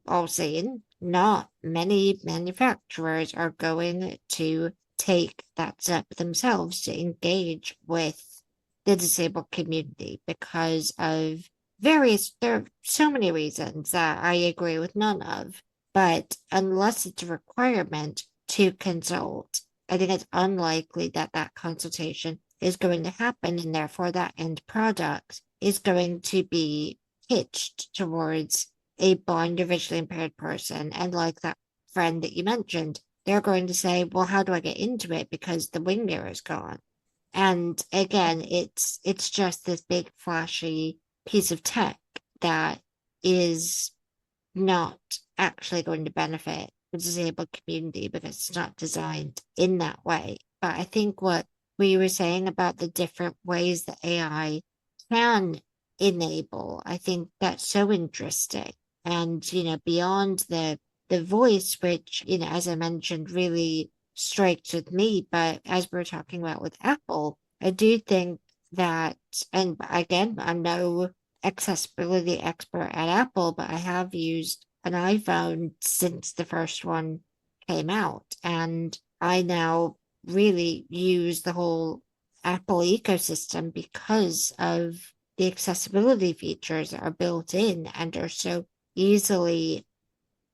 all seen not many manufacturers are going to take that step themselves to engage with the disabled community because of there are so many reasons that I agree with none of. But unless it's a requirement to consult, I think it's unlikely that that consultation is going to happen, and therefore that end product is going to be pitched towards a blind or visually impaired person. And like that friend that you mentioned, they're going to say, well, how do I get into it? Because the wing mirror is gone. And again, it's just this big flashy piece of tech that is not actually going to benefit the disabled community because it's not designed in that way. But I think what we were saying about the different ways that AI can enable, I think that's so interesting. And, beyond the voice, which, as I mentioned, really strikes with me, but as we are talking about with Apple, I do think that, and again, I'm no accessibility expert at Apple, but I have used an iPhone since the first one came out. And I now really use the whole Apple ecosystem because of the accessibility features that are built in and are so easily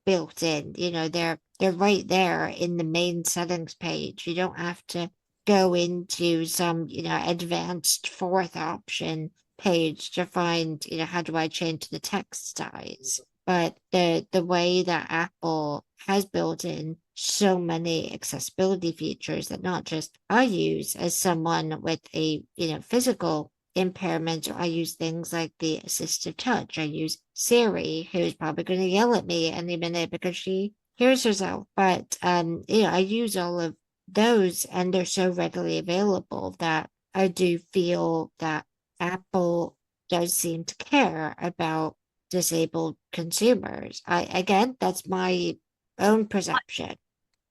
built in. They're right there in the main settings page. You don't have to go into some, advanced fourth option page to find, how do I change the text size? But the way that Apple has built in so many accessibility features that not just I use as someone with a, physical impairment, or I use things like the assistive touch. I use Siri, who's probably going to yell at me any minute because she hears herself. But I use all of those, and they're so readily available that I do feel that Apple does seem to care about disabled consumers. Again, that's my own perception.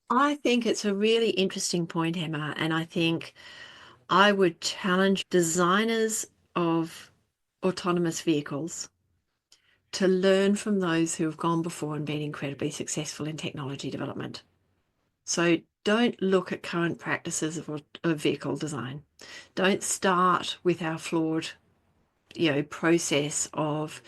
I think it's a really interesting point, Emma, and I think I would challenge designers of autonomous vehicles to learn from those who have gone before and been incredibly successful in technology development. So don't look at current practices of vehicle design. Don't start with our flawed, process of,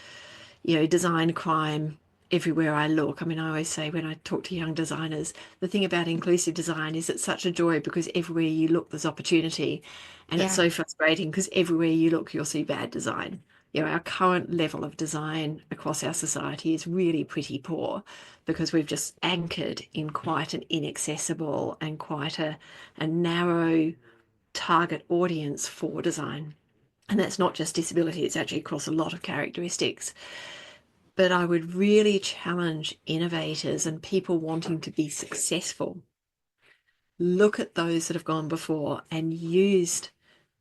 design crime everywhere I look. I mean, I always say when I talk to young designers, the thing about inclusive design is it's such a joy because everywhere you look, there's opportunity. And it's Yeah. so frustrating because everywhere you look, you'll see bad design. Our current level of design across our society is really pretty poor because we've just anchored in quite an inaccessible and quite a narrow target audience for design. And that's not just disability, it's actually across a lot of characteristics. But I would really challenge innovators and people wanting to be successful. Look at those that have gone before and used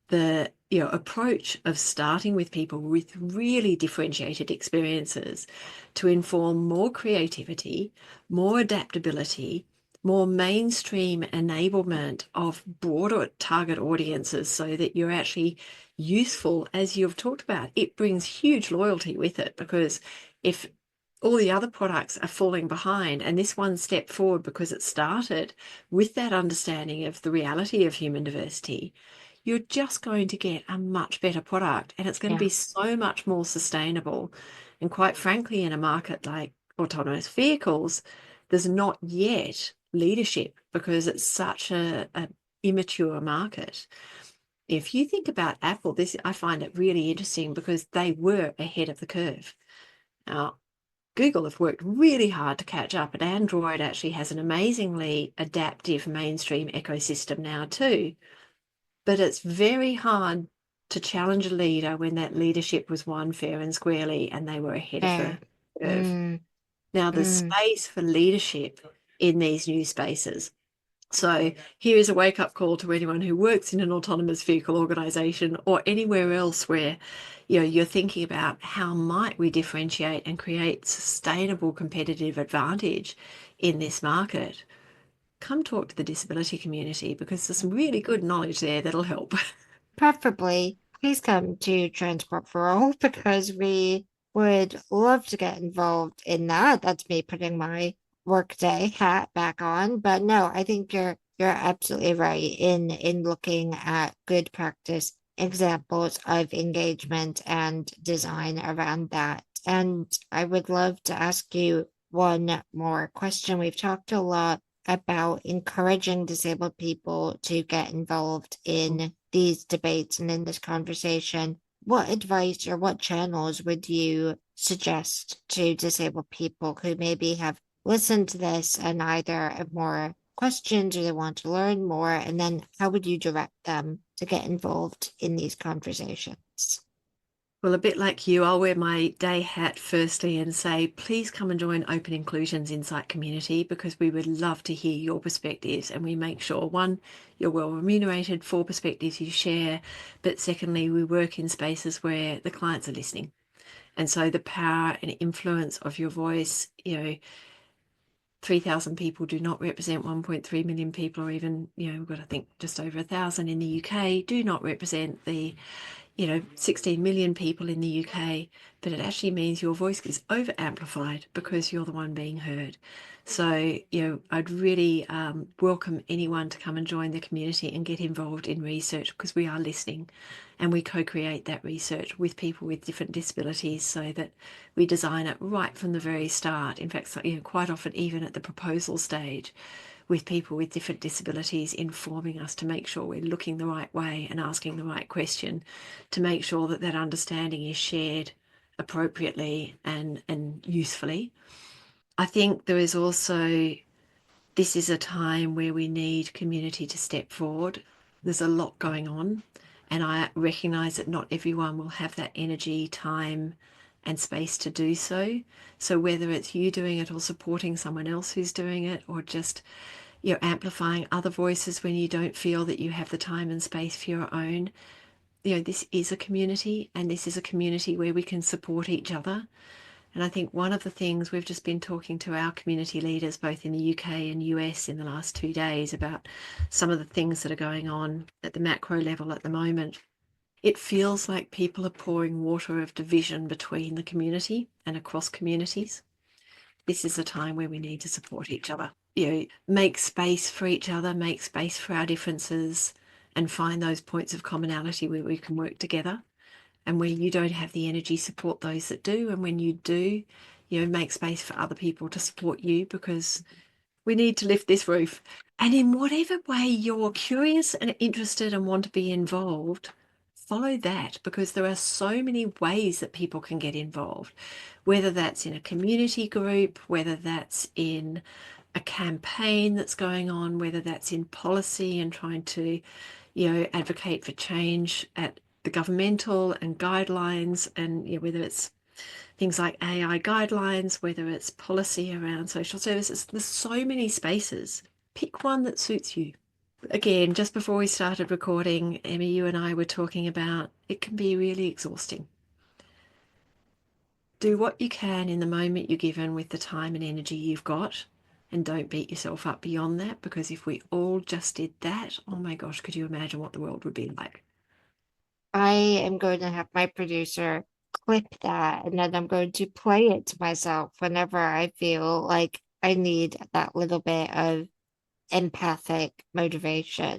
the approach of starting with people with really differentiated experiences to inform more creativity, more adaptability, more mainstream enablement of broader target audiences so that you're actually useful as you've talked about. It brings huge loyalty with it because if all the other products are falling behind and this one stepped forward because it started with that understanding of the reality of human diversity, you're just going to get a much better product and it's going to Yeah, be so much more sustainable. And quite frankly, in a market like autonomous vehicles, there's not yet leadership because it's such a immature market. If you think about Apple, this I find it really interesting because they were ahead of the curve. Now, Google have worked really hard to catch up, and Android actually has an amazingly adaptive mainstream ecosystem now too. But it's very hard to challenge a leader when that leadership was won fair and squarely and they were ahead of the fair. curve. Mm, Now, there's mm. space for leadership in these new spaces. So here is a wake-up call to anyone who works in an autonomous vehicle organization or anywhere else where you're thinking about how might we differentiate and create sustainable competitive advantage in this market. Come talk to the disability community because there's some really good knowledge there that'll help. Preferably, please come to Transport for All because we would love to get involved in that. That's me putting my workday hat back on. But no, I think you're absolutely right in looking at good practice examples of engagement and design around that. And I would love to ask you one more question. We've talked a lot about encouraging disabled people to get involved in these debates and in this conversation. What advice or what channels would you suggest to disabled people who maybe have listened to this and either have more questions or they want to learn more? And then how would you direct them to get involved in these conversations? Well, a bit like you, I'll wear my day hat firstly and say, please come and join Open Inclusion's Insight community because we would love to hear your perspectives. And we make sure, one, you're well remunerated for perspectives you share, but secondly, we work in spaces where the clients are listening. And so the power and influence of your voice, 3,000 people do not represent 1.3 million people, or even, we've got, I think, just over 1,000 in the UK, do not represent the 16 million people in the UK, but it actually means your voice is over amplified because you're the one being heard. So, I'd really welcome anyone to come and join the community and get involved in research because we are listening and we co-create that research with people with different disabilities so that we design it right from the very start. In fact, quite often even at the proposal stage, with people with different disabilities informing us to make sure we're looking the right way and asking the right question to make sure that that understanding is shared appropriately and usefully. I think there is also, this is a time where we need community to step forward. There's a lot going on, and I recognise that not everyone will have that energy, time, and space to do so. So whether it's you doing it or supporting someone else who's doing it, or just you're amplifying other voices when you don't feel that you have the time and space for your own. This is a community and this is a community where we can support each other. And I think one of the things we've just been talking to our community leaders, both in the UK and US in the last 2 days, about some of the things that are going on at the macro level at the moment. It feels like people are pouring water of division between the community and across communities. This is a time where we need to support each other. Make space for each other, make space for our differences, and find those points of commonality where we can work together. And where you don't have the energy, support those that do. And when you do, make space for other people to support you because we need to lift this roof. And in whatever way you're curious and interested and want to be involved, follow that because there are so many ways that people can get involved, whether that's in a community group, whether that's in a campaign that's going on, whether that's in policy and trying to, advocate for change at the governmental and guidelines, and whether it's things like AI guidelines, whether it's policy around social services. There's so many spaces. Pick one that suits you. Again, just before we started recording, Emmy, you and I were talking about it can be really exhausting. Do what you can in the moment you're given with the time and energy you've got, and don't beat yourself up beyond that because if we all just did that, oh my gosh, could you imagine what the world would be like? I am going to have my producer clip that and then I'm going to play it to myself whenever I feel like I need that little bit of empathic motivation.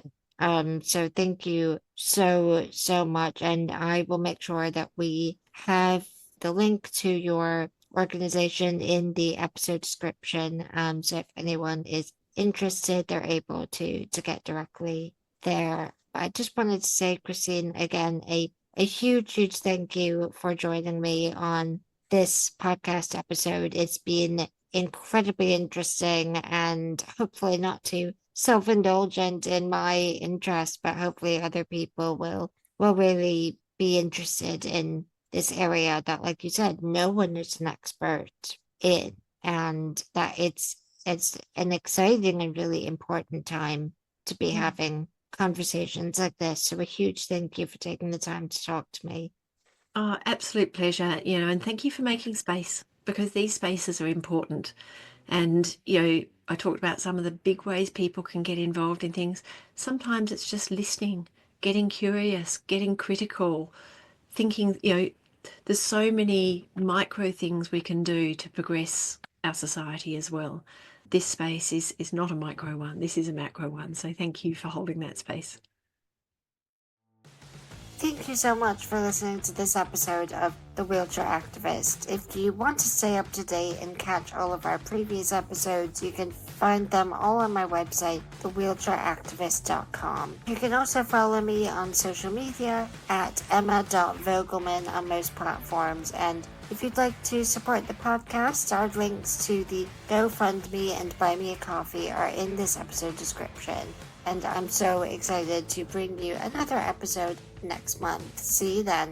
So thank you so, so much. And I will make sure that we have the link to your organization in the episode description. So if anyone is interested, they're able to get directly there. I just wanted to say, Christine, again, a huge, huge thank you for joining me on this podcast episode. It's been incredibly interesting and hopefully not too self-indulgent in my interest, but hopefully other people will really be interested in this area that, like you said, no one is an expert in, and that it's an exciting and really important time to be Mm. having conversations like this. So a huge thank you for taking the time to talk to me. Oh, absolute pleasure, and thank you for making space because these spaces are important. And, I talked about some of the big ways people can get involved in things. Sometimes it's just listening, getting curious, getting critical, thinking, there's so many micro things we can do to progress our society as well. This space is not a micro one, this is a macro one. So thank you for holding that space. Thank you so much for listening to this episode of The Wheelchair Activist. If you want to stay up to date and catch all of our previous episodes, you can find them all on my website, thewheelchairactivist.com. You can also follow me on social media at emma.vogelman on most platforms. And if you'd like to support the podcast, our links to the GoFundMe and Buy Me a Coffee are in this episode description. And I'm so excited to bring you another episode next month. See you then.